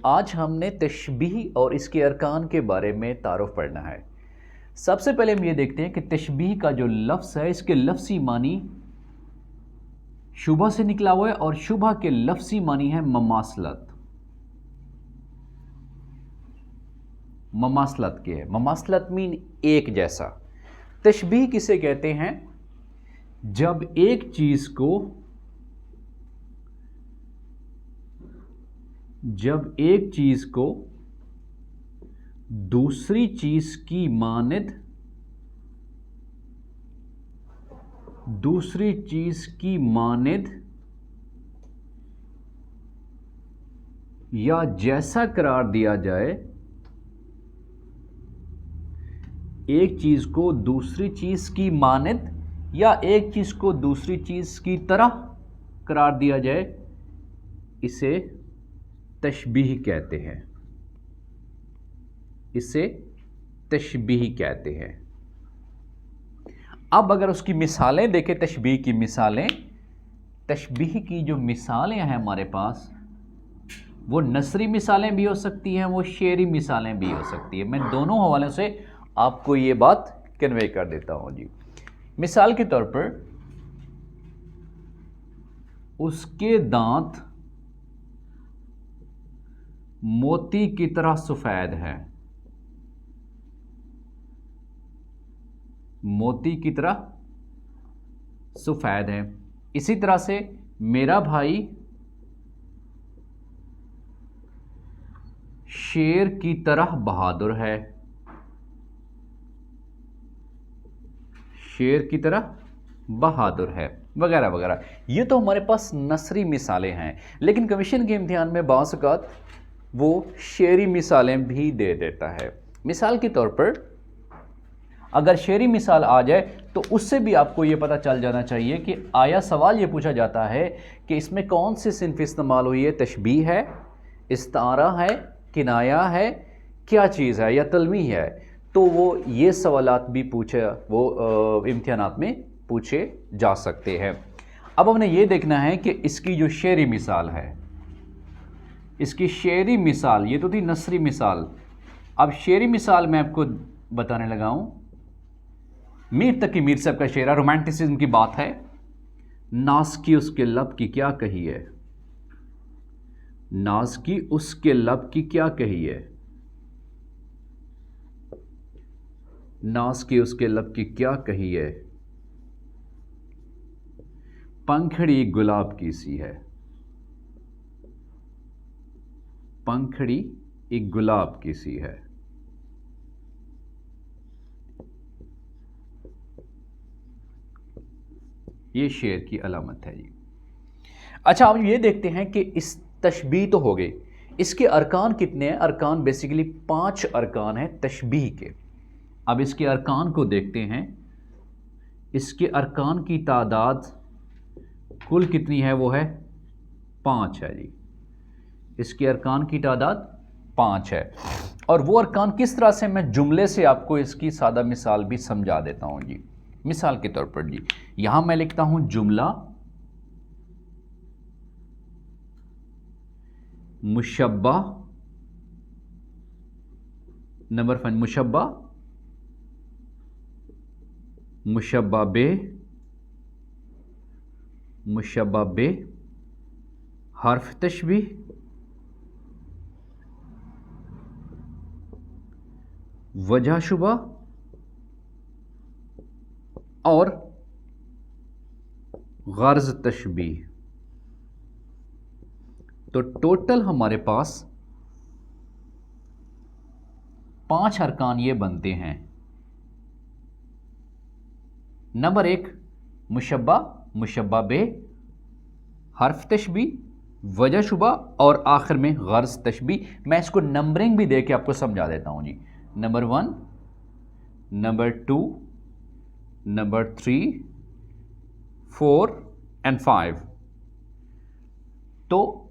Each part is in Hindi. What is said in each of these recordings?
आज हमने तशबीह और इसके अरकान के बारे में तारुफ पढ़ना है। सबसे पहले हम ये देखते हैं कि तशबीह का जो लफ्ज़ है इसके लफ्ज़ी मानी शुबह से निकला हुआ है और शुबह के लफ्ज़ी मानी है ममासलत। ममासलत के है, ममासलत मीन एक जैसा। तशबीह किसे कहते हैं? जब एक चीज़ को दूसरी चीज़ की मानद या जैसा करार दिया जाए। एक चीज़ को दूसरी चीज़ की मानद या एक चीज़ को दूसरी चीज़ की तरह करार दिया जाए, इसे तशबीह कहते हैं। इसे तशबीह कहते हैं। अब अगर उसकी मिसालें देखें, तशबीह की मिसालें, तशबीह की जो मिसालें हैं हमारे पास, वो नसरी मिसालें भी हो सकती हैं, वो शेरी मिसालें भी हो सकती है। मैं दोनों हवालों से आपको ये बात कन्वे कर देता हूं जी। मिसाल के तौर पर, उसके दांत मोती की तरह सफेद है। मोती की तरह सफेद है। इसी तरह से मेरा भाई शेर की तरह बहादुर है। शेर की तरह बहादुर है, वगैरह वगैरह। ये तो हमारे पास नसरी मिसालें हैं, लेकिन कमीशन के इम्तिहान में बाज़ औक़ात वो शेरी मिसालें भी दे देता है। मिसाल के तौर पर अगर शेरी मिसाल आ जाए तो उससे भी आपको ये पता चल जाना चाहिए कि आया सवाल ये पूछा जाता है कि इसमें कौन सी सिन्फ इस्तेमाल हुई है। तशबीह है, इस्तारा है, किनाया है, क्या चीज़ है, या तलमीह है। तो वो ये सवालात भी इम्तिहानात में पूछे जा सकते हैं। अब हमने ये देखना है कि इसकी जो शेरी मिसाल है, इसकी शेरी मिसाल, ये तो थी नसरी मिसाल। अब शेरी मिसाल मैं आपको बताने लगा हूं। मीर तकी मीर साहब का शेर है, रोमांटिसिज्म की बात है। नाज की उसके लब की क्या कही है। नाज की उसके लब की क्या कही है। नाज की उसके लब की क्या कही है। पंखड़ी गुलाब की सी है। पंखड़ी एक गुलाब की सी है। ये शेर की अलामत है जी। अच्छा, अब ये देखते हैं कि इस तशबीह तो हो गई, इसके अरकान कितने हैं। अरकान बेसिकली 5 अरकान हैं तशबीह के। अब इसके अरकान को देखते हैं। इसके अरकान की तादाद कुल कितनी है, वो है 5 है जी। इसके अरकान की तादाद 5 है। और वो अरकान किस तरह से, मैं जुमले से आपको इसकी सादा मिसाल भी समझा देता हूं जी। मिसाल के तौर पर जी, यहां मैं लिखता हूं जुमला मुशब्बा। नंबर 5 मुशब्बा, मुशब्बा बे, मुशब्बा बे, हर्फ तशबीह, वजह शुबा और गर्ज तशबीह। तो टोटल हमारे पास 5 अरकान ये बनते हैं। नंबर 1 मुशब्बा, मुशब्बा बे, हर्फ तशबीह, वजह शुबा और आखिर में गर्ज तशबीह। मैं इसको नंबरिंग भी दे के आपको समझा देता हूं जी। Number 1, number 2, number 3, 4 and 5। तो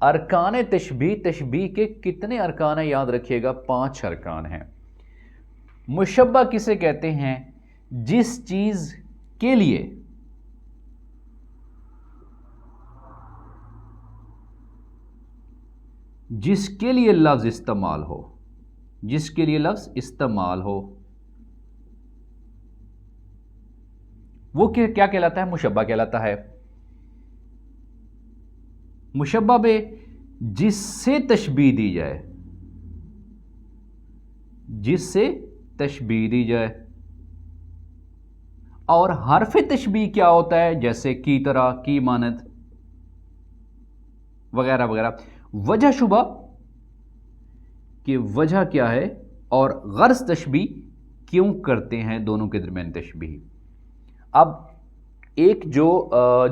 अरकान तशबीह, तशबीह के कितने अरकान हैं याद रखिएगा, 5 अरकान हैं। मुशब्बा किसे कहते हैं? जिस चीज के लिए जिसके लिए लफ्ज़ इस्तेमाल हो, जिसके लिए लफ्ज़ इस्तेमाल हो, वो क्या कहलाता है? मुशब्बा कहलाता है। मुशब्बा बे जिससे तशबीह दी जाए, जिससे तशबीह दी जाए। और हर्फ तशबीह क्या होता है? जैसे की तरह, की मानद वगैरह वगैरह। वजह शुबा कि वजह क्या है, और गर्ज तशबीह क्यों करते हैं दोनों के दरमियान तशबीह। अब एक जो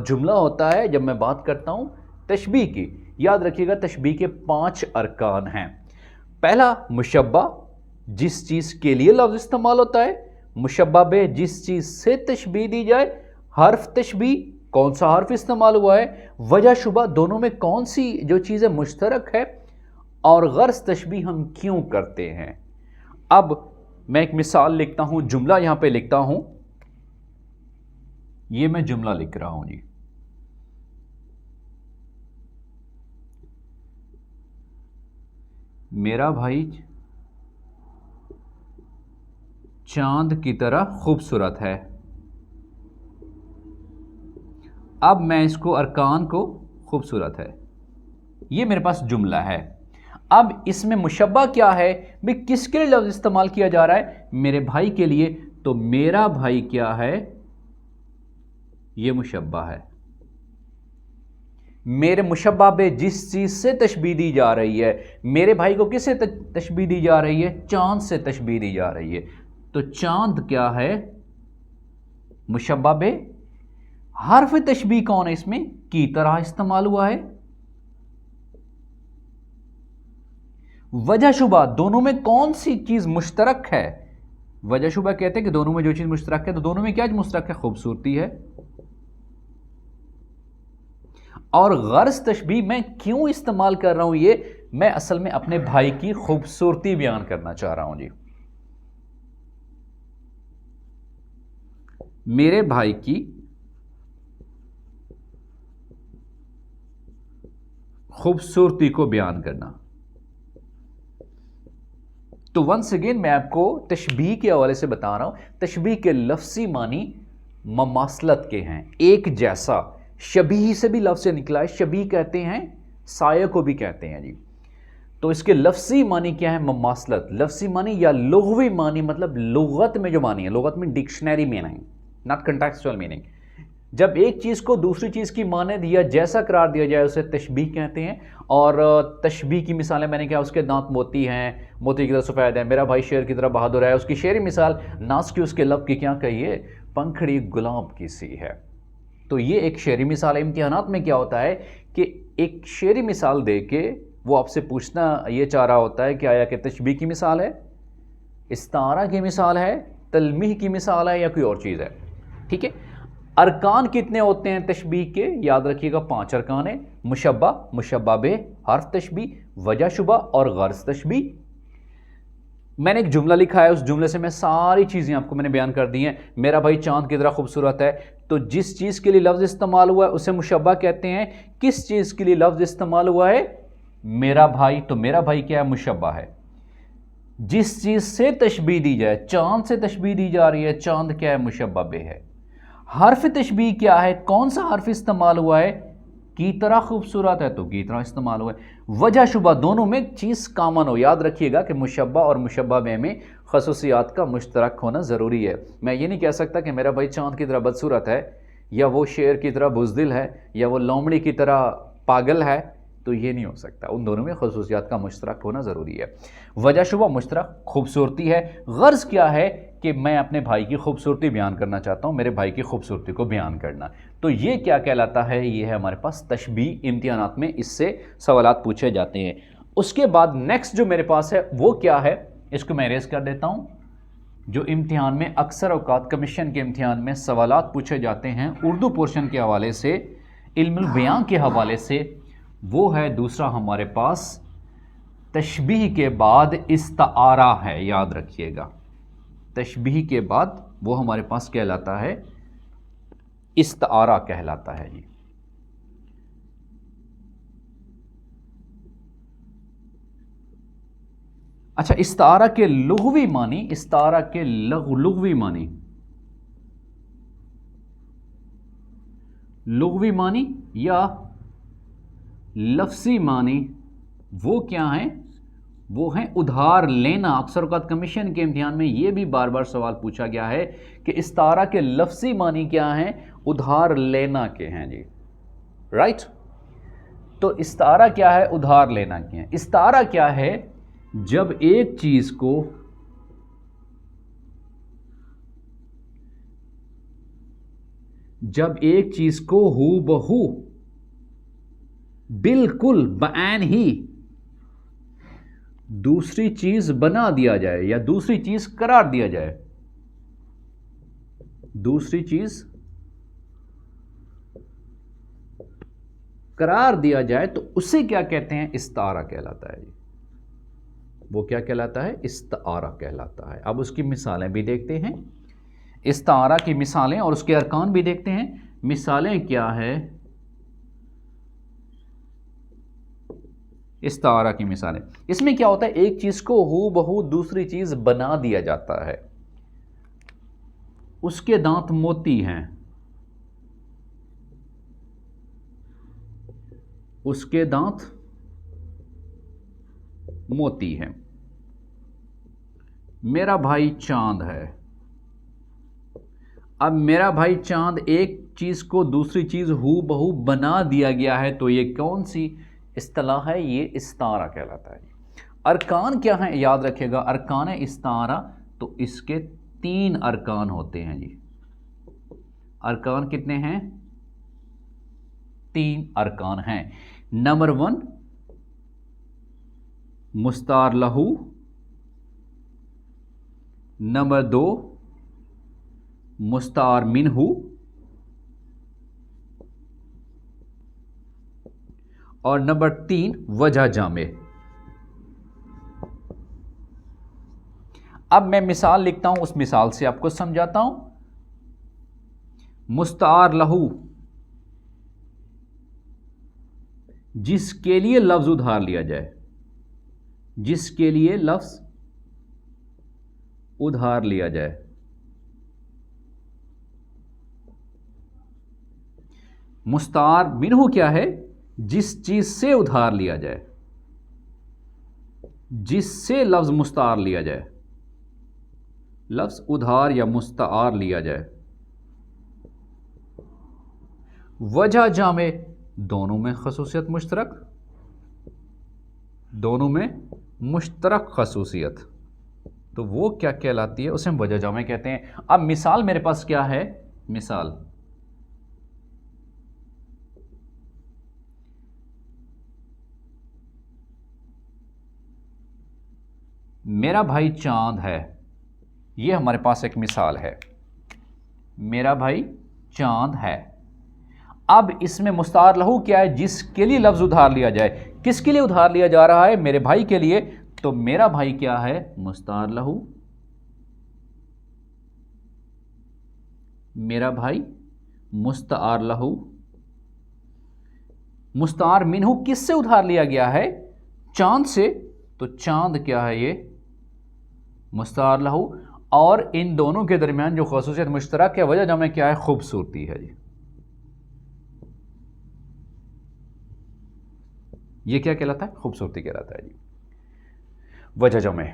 जुमला होता है, जब मैं बात करता हूं तशबीह की, याद रखिएगा तशबीह के 5 अरकान हैं। पहला मुशब्बा, जिस चीज के लिए लफ्ज इस्तेमाल होता है। मुशब्बा बे जिस चीज से तशबीह दी जाए। हर्फ तशबीह, कौन सा हर्फ इस्तेमाल हुआ है। वजह शुबा, दोनों में कौन सी जो चीज़ें मुश्तरक है। और गर्ज तशबीह हम क्यों करते हैं। अब मैं एक मिसाल लिखता हूं, जुमला यहां पे लिखता हूं। ये मैं जुमला लिख रहा हूं जी। मेरा भाई चांद की तरह खूबसूरत है। अब मैं इसको अरकान को खूबसूरत है, ये मेरे पास जुमला है। अब इसमें मुशब्बा क्या है भाई, किसके लिए लफ्ज इस्तेमाल किया जा रहा है? मेरे भाई के लिए। तो मेरा भाई क्या है? ये मुशब्बा है। मेरे मुशब्बा पे जिस चीज से तशबीह दी जा रही है, मेरे भाई को किससे तशबीह दी जा रही है? चांद से तशबीह दी जा रही है। तो चांद क्या है? मुशब्बा पे। हर्फ तशबीह कौन है इसमें? की तरह इस्तेमाल हुआ है। वजह शुबा, दोनों में कौन सी चीज मुश्तरक है? वजह शुबा कहते हैं कि दोनों में जो चीज मुश्तरक है, तो दोनों में क्या मुश्तरक है? खूबसूरती है। और गर्ज तशबीह मैं क्यों इस्तेमाल कर रहा हूं? ये मैं असल में अपने भाई की खूबसूरती बयान करना चाह रहा हूं जी। मेरे भाई की खूबसूरती को बयान करना। तो वंस अगेन मैं आपको तशबीह के हवाले से बता रहा हूं। तशबीह के लफ्सी मानी ममासलत के हैं, एक जैसा। शबीह से भी लफ्ज़ से निकला है, शबीह कहते हैं, साया को भी कहते हैं जी। तो इसके लफ्सी मानी क्या है? ममासलत। लफ्सी मानी या लुग़वी मानी, मतलब लुगत में जो मानी है, लुगत में dictionary meaning, not contextual meaning. जब एक चीज़ को दूसरी चीज़ की मानद या जैसा करार दिया जाए उसे तशबीह कहते हैं। और तशबीह की मिसालें मैंने कहा, उसके दांत मोती हैं, मोती की तरह सफ़ेद है, मेरा भाई शेर की तरह बहादुर है। उसकी शेरी मिसाल, नास की उसके लब की क्या कहिए, पंखड़ी गुलाब की सी है। तो ये एक शेरी मिसाल है। इम्तिहानात में क्या होता है कि एक शेरी मिसाल दे के वो आपसे पूछना ये चाह रहा होता है कि आया कि तशबीह की मिसाल है, इस्तारा की मिसाल है, तलमीह की मिसाल है, या कोई और चीज़ है। ठीक है। अरकान कितने होते हैं तशबीह के? याद रखिएगा 5 अरकान है। मुशब्बा, मुशब्बा बे, हर्फ तशबीह, वजह शुबा और गर्ज तशबीह। मैंने एक जुमला लिखा है, उस जुमले से मैं सारी चीज़ें आपको मैंने बयान कर दी हैं। मेरा भाई चांद की तरह खूबसूरत है। तो जिस चीज़ के लिए लफ्ज़ इस्तेमाल हुआ है उसे मुशब्बा कहते हैं। किस चीज़ के लिए लफ्ज़ इस्तेमाल हुआ है? मेरा भाई। तो मेरा भाई क्या है? मुशब्बा है। जिस चीज़ से तशबीह दी जाए, चांद से तशबीह दी जा रही है, चांद क्या है? मुशब्बा बे है। हर्फ तशबीह क्या है? कौन सा हर्फ इस्तेमाल हुआ है? की तरह खूबसूरत है, तो की तरह इस्तेमाल हुआ है। वजह शुबा, दोनों में चीज़ कामन हो। याद रखिएगा कि मुशब्बा और मुशब्बा बे में खसूसियात का मुश्तरक होना ज़रूरी है। मैं ये नहीं कह सकता कि मेरा भाई चांद की तरह बदसूरत है, या वो शेर की तरह बुज़दिल है, या वो लोमड़ी की तरह पागल है। तो ये नहीं हो सकता। उन दोनों में खसूसियात का मुश्तरक होना ज़रूरी है। वजह शुबा मुश्तरक खूबसूरती है। गर्ज क्या है कि मैं अपने भाई की खूबसूरती बयान करना चाहता हूँ, मेरे भाई की खूबसूरती को बयान करना। तो ये क्या कहलाता है? ये है हमारे पास तशबीह। इम्तिहानात में इससे सवालात पूछे जाते हैं। उसके बाद नेक्स्ट जो मेरे पास है वो क्या है, इसको मैं इरेज कर देता हूँ। जो इम्तिहान में अक्सर औकात कमीशन के इम्तिहान में सवालात पूछे जाते हैं उर्दू पोर्शन के हवाले से, इल्मुल बयां के हवाले से, वो है दूसरा हमारे पास तशबीह के बाद इस्तारा है। याद रखिएगा, तशबीह के बाद वो हमारे पास कहलाता है इस्तारा कहलाता है जी। अच्छा, इस्तारा के लुग़वी मानी, इस्तारा के लुग़वी मानी, लुग़वी मानी या लफ्ज़ी मानी वो क्या हैं? वो हैं उधार लेना। अक्सर औक़ात कमीशन के इम्तिहान में ये भी बार बार सवाल पूछा गया है कि इस्तारा के लफ्ज़ी मानी क्या हैं? उधार लेना के हैं जी, राइट। तो इस्तारा क्या है? उधार लेना के हैं। इस्तारा क्या है? जब एक चीज़ को हूबहू बिल्कुल बयान ही दूसरी चीज बना दिया जाए या दूसरी चीज करार दिया जाए, दूसरी चीज करार दिया जाए तो उसे क्या कहते हैं? इस्तारा कहलाता है जी। वो क्या कहलाता है? इस्तारा कहलाता है। अब उसकी मिसालें भी देखते हैं, इस्तारा की मिसालें और उसके अरकान भी देखते हैं। मिसालें क्या है इस्तारा की मिसालें? इसमें क्या होता है? एक चीज को हूबहू दूसरी चीज बना दिया जाता है। उसके दांत मोती हैं, उसके दांत मोती हैं। मेरा भाई चांद है। अब मेरा भाई चांद, एक चीज को दूसरी चीज हूबहू बना दिया गया है, तो ये कौन सी इस्तिलाह है? ये इस्तारा कहलाता है। अरकान क्या है? याद रखिएगा, अरकान इस्तारा तो इसके 3 अरकान होते हैं जी। अरकान कितने हैं? 3 अरकान हैं। नंबर 1 मुस्तार लहू, नंबर 2 मुस्तार मिनहू, और नंबर 3 वजह जामे। अब मैं मिसाल लिखता हूं, उस मिसाल से आपको समझाता हूं। मुस्तार लहू, जिसके लिए लफ्ज उधार लिया जाए, जिसके लिए लफ्ज उधार लिया जाए। मुस्तार मिनहू क्या है? जिस चीज से उधार लिया जाए, जिससे लफ्ज मुस्तार लिया जाए, लफ्ज उधार या मुस्तार लिया जाए। वजह जामे, दोनों में खसूसियत मुश्तरक, दोनों में मुश्तरक खसूसियत, तो वो क्या कहलाती है? उसे हम वजह जामे कहते हैं। अब मिसाल मेरे पास क्या है? मिसाल, मेरा भाई चांद है, ये हमारे पास एक मिसाल है। मेरा भाई चांद है। अब इसमें मुस्तार लहू क्या है? जिसके लिए लफ्ज उधार लिया जाए। किसके लिए उधार लिया जा रहा है? मेरे भाई के लिए। तो मेरा भाई क्या है? मुस्तार लहू। मेरा भाई मुस्तार लहू। मुस्तार मिनहू किससे उधार लिया गया है? चांद से। तो चांद क्या है? ये मुस्तार लहू। और इन दोनों के दरमियान जो खसूसियत मुश्तरक है, वजह जामे क्या है? खूबसूरती है जी। ये क्या कहलाता है? खूबसूरती कहलाता है जी, वजह जामे।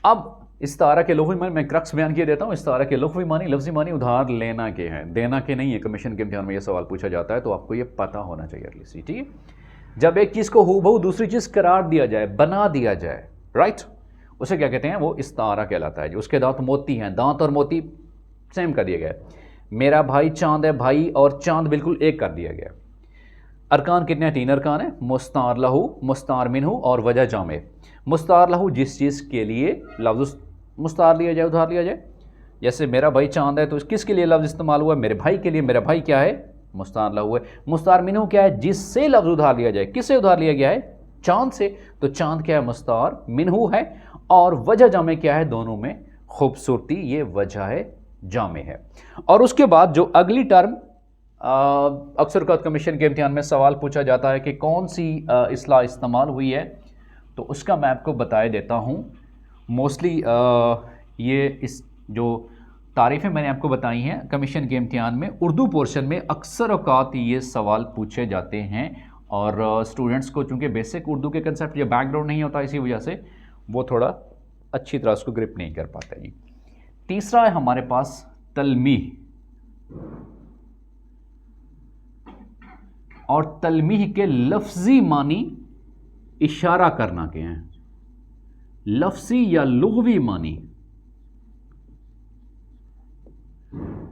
अब इस्तारा के लुग़वी मानी मैं क्रक्स बयान किए देता हूं। इस्तारा के लुग़वी मानी, लफ्ज़ी मानी उधार लेना के हैं, देना के नहीं है। कमीशन के इम्तिहान में ये सवाल पूछा जाता है, तो आपको ये पता होना चाहिए एटलीस्ट, ठीक है। जब एक चीज़ को हूबहू दूसरी चीज़ करार दिया जाए, बना दिया जाए, राइट, उसे क्या कहते हैं? वो इस्तारा कहलाता है जी। उसके दांत मोती हैं, दांत और मोती सेम कर दिया गया है। मेरा भाई चांद है, भाई और चांद बिल्कुल एक कर दिया गया। अरकान कितने हैं? 3 अरकान है, मुस्तार लहू, मुस्तार मिनहू और वजह जामे। मुस्तार लहू, जिस चीज़ के लिए लफ्ज़ मुस्तार लिया जाए, उधार लिया जाए। जैसे मेरा भाई चांद है, तो किसके लिए लफ्ज़ इस्तेमाल हुआ? मेरे भाई के लिए। मेरा भाई क्या है? मुस्तार लहू है। मुस्तार मिनहू क्या है? जिससे लफ्ज़ उधार लिया जाए। किससे उधार लिया गया है? चांद से। तो चांद क्या है? मुस्तार मिनहू है। और वजह जामे क्या है? दोनों में खूबसूरती, ये वजह जामे है। और उसके बाद जो अगली टर्म अक्सर औक़ात कमीशन के इम्तिहान में सवाल पूछा जाता है कि कौन सी इस्लाह इस्तेमाल हुई है, तो उसका मैं आपको बताए देता हूँ। मोस्टली ये इस जो तारीफ़ें मैंने आपको बताई हैं कमीशन के इम्तिहान में उर्दू पोर्शन में अक्सर औकात ये सवाल पूछे जाते हैं, और स्टूडेंट्स को चूँकि बेसिक उर्दू के कंसेप्ट या बैकग्राउंड नहीं होता, इसी वजह से वो थोड़ा अच्छी तरह उसको ग्रिप नहीं कर पाते जी। तीसरा है हमारे पास तलमीह, और तलमीह के लफ्ज़ी मानी इशारा करना के हैं, लफ्ज़ी या लुग़वी मानी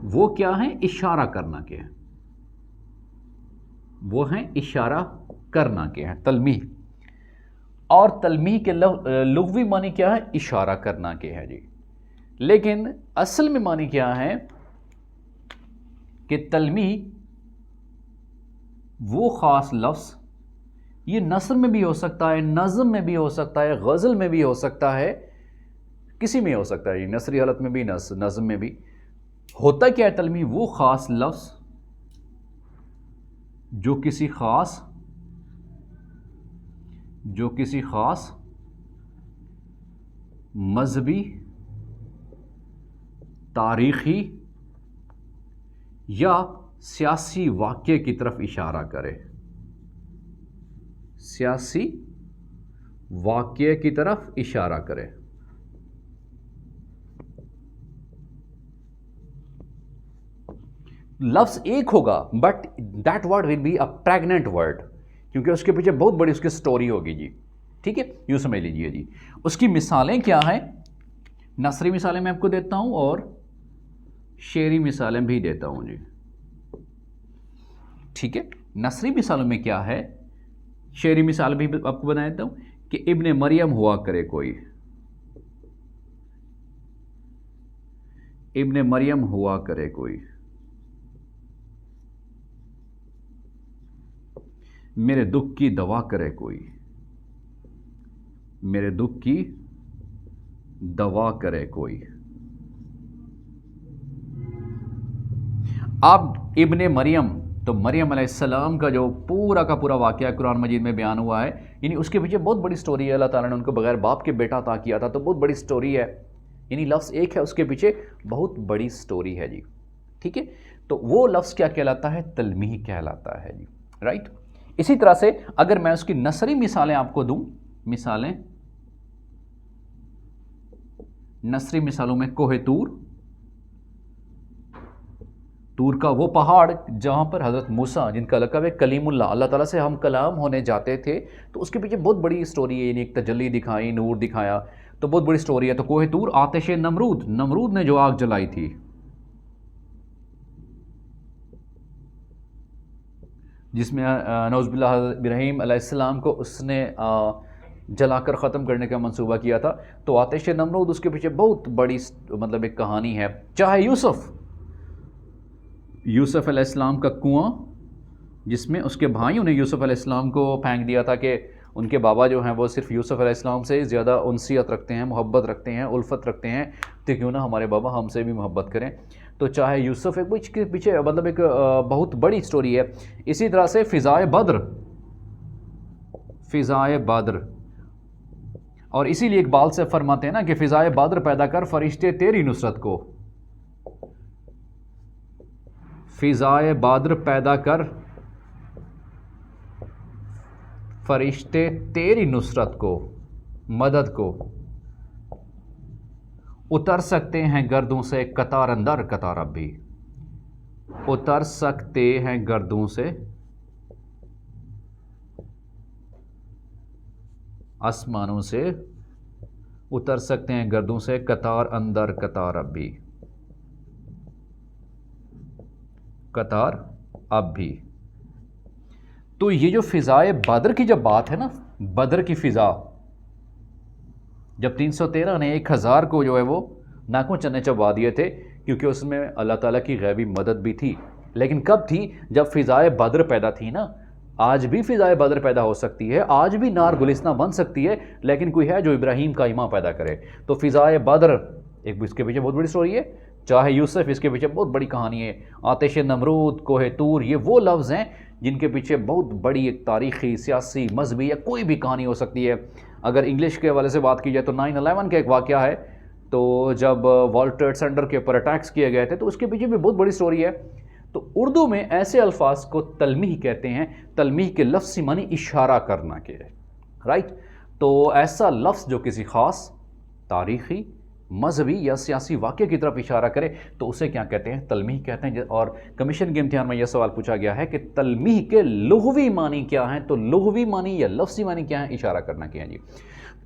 वो क्या है, इशारा करना के हैं, वो हैं इशारा करना के हैं तलमीह। और तलमीह के लुग़वी मानी क्या है, इशारा करना के है जी। लेकिन असल में मानी क्या है कि तलमीह वो ख़ास लफ्ज़, ये नस्र में भी हो सकता है, नज़म में भी हो सकता है, गज़ल में भी हो सकता है, किसी में हो सकता है, ये नसरी हालत में भी, नज़म में भी। होता क्या है तलमीह, वो ख़ास लफ्ज़ जो किसी ख़ास मज़हबी, तारीख़ी या सियासी वाक़ये की तरफ इशारा करे, सियासी वाक़ये की तरफ इशारा करे। लफ्ज़ एक होगा but that word will be a pregnant word, क्योंकि उसके पीछे बहुत बड़ी उसकी स्टोरी होगी जी। ठीक है, यूँ समझ लीजिए जी। उसकी मिसालें क्या हैं, नसरी मिसालें मैं आपको देता हूँ और शेरी मिसालें भी देता हूँ जी। ठीक है, नसरी मिसालों में क्या है, शेरी मिसाल भी आपको बता देता हूँ कि इब्ने मरियम हुआ करे कोई, इब्ने मरियम हुआ करे कोई, मेरे दुख की दवा करे कोई, मेरे दुख की दवा करे कोई। अब इब्ने मरियम, तो मरियम अलैहिस्सलाम का जो पूरा का पूरा वाक़या कुरान मजीद में बयान हुआ है, यानी उसके पीछे बहुत बड़ी स्टोरी है। अल्लाह ताला ने उनको बगैर बाप के बेटा अता किया था, तो बहुत बड़ी स्टोरी है। यानी लफ्ज़ एक है, उसके पीछे बहुत बड़ी स्टोरी है जी। ठीक है, तो वो लफ्ज़ क्या कहलाता है, तलमीह कहलाता है जी। राइट। इसी तरह से अगर मैं उसकी नसरी मिसालें आपको दूं, मिसालें नसरी मिसालों में कोहे तूर, तूर का वो पहाड़ जहां पर हज़रत मूसा, जिनका लक़ब है कलीमुल्लाह, अल्लाह ताला से हम कलाम होने जाते थे, तो उसके पीछे बहुत बड़ी स्टोरी है। यानी एक तजल्ली दिखाई, नूर दिखाया, तो बहुत बड़ी स्टोरी है। तो कोहे तूर, आतिश नमरूद, नमरूद ने जो आग जलाई थी, जिसमें नौज़ुबिल्लाह इब्राहीम अलैहिस्सलाम को उसने जलाकर ख़त्म करने का मंसूबा किया था। तो आतिश नमरूद, उसके पीछे बहुत बड़ी मतलब एक कहानी है। चाहे यूसुफ़ अलैहिस्सलाम का कुआं, जिसमें उसके भाइयों ने यूसुफ़ अलैहिस्सलाम को फेंक दिया था कि उनके बाबा जो हैं वो सिर्फ यूसुफ़ अलैहिस्सलाम से ज़्यादा उनसियत रखते हैं, मोहब्बत रखते हैं, उल्फत रखते हैं, तो क्यों ना हमारे बाबा हमसे भी मोहब्बत करें। तो चाहे यूसुफ़ एक के पीछे मतलब एक बहुत बड़ी स्टोरी है। इसी तरह से फ़िज़ाए बद्र, और इसीलिए इकबाल से फरमाते हैं ना कि फ़िज़ाए बद्र पैदा कर फ़रिश्ते तेरी नुसरत को, फ़िज़ाए बद्र पैदा कर फ़रिश्ते तेरी नुसरत को, मदद को, उतर सकते हैं गर्दों से कतार अंदर कतार अब भी, उतर सकते हैं गर्दों से आसमानों से, उतर सकते हैं गर्दों से कतार अंदर कतार अब भी, कतार अब भी। तो ये जो फ़िज़ाए बद्र की जब बात है ना, बद्र की फ़िज़ा, जब 313 ने 1000 को जो है वो नाकों चने चबा दिए थे, क्योंकि उसमें अल्लाह ताला की गैबी मदद भी थी। लेकिन कब थी, जब फ़िज़ाए बद्र पैदा थी ना। आज भी फ़िज़ाए बद्र पैदा हो सकती है, आज भी नार गुलिस्तां बन सकती है, लेकिन कोई है जो इब्राहीम का ईमान पैदा करे। तो फ़िज़ाए बद्र एक, इसके पीछे बहुत बड़ी स्टोरी है। चाहे यूसुफ, इसके पीछे बहुत बड़ी कहानी है। आतिश नमरूद, कोहे तूर, ये वो लफ्ज़ हैं जिनके पीछे बहुत बड़ी एक तारीख़ी, सियासी, मजहबी या कोई भी कहानी हो सकती है। अगर इंग्लिश के हवाले से बात की जाए तो 9/11 का एक वाक़या है, तो जब वर्ल्ड ट्रेड सेंटर के ऊपर अटैक्स किए गए थे, तो उसके पीछे भी बहुत बड़ी स्टोरी है। तो उर्दू में ऐसे अल्फाज को तलमीह कहते हैं। तलमीह के लफ्ज़ी मानी इशारा करना के, राइट। तो ऐसा लफ्ज़ जो किसी ख़ास तारीख़ी, मजहबी या सियासी वाक़े की तरफ इशारा करे तो उसे क्या कहते हैं? तलमीह कहते हैं। और कमीशन के इम्तिहान में यह सवाल पूछा गया है कि तलमीह के लुग़वी मानी क्या हैं? तो लुग़वी मानी या लफ्ज़ी मानी क्या है? इशारा करना क्या है जी।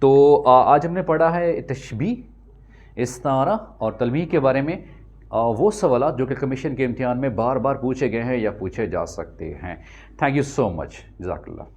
तो आज हमने पढ़ा है तशबीह, इस्तारा और तलमीह के बारे में वो सवाल जो कि कमीशन के इम्तिहान में बार बार पूछे गए हैं या पूछे जा सकते हैं। Thank you so much. जज़ाकल्लाह।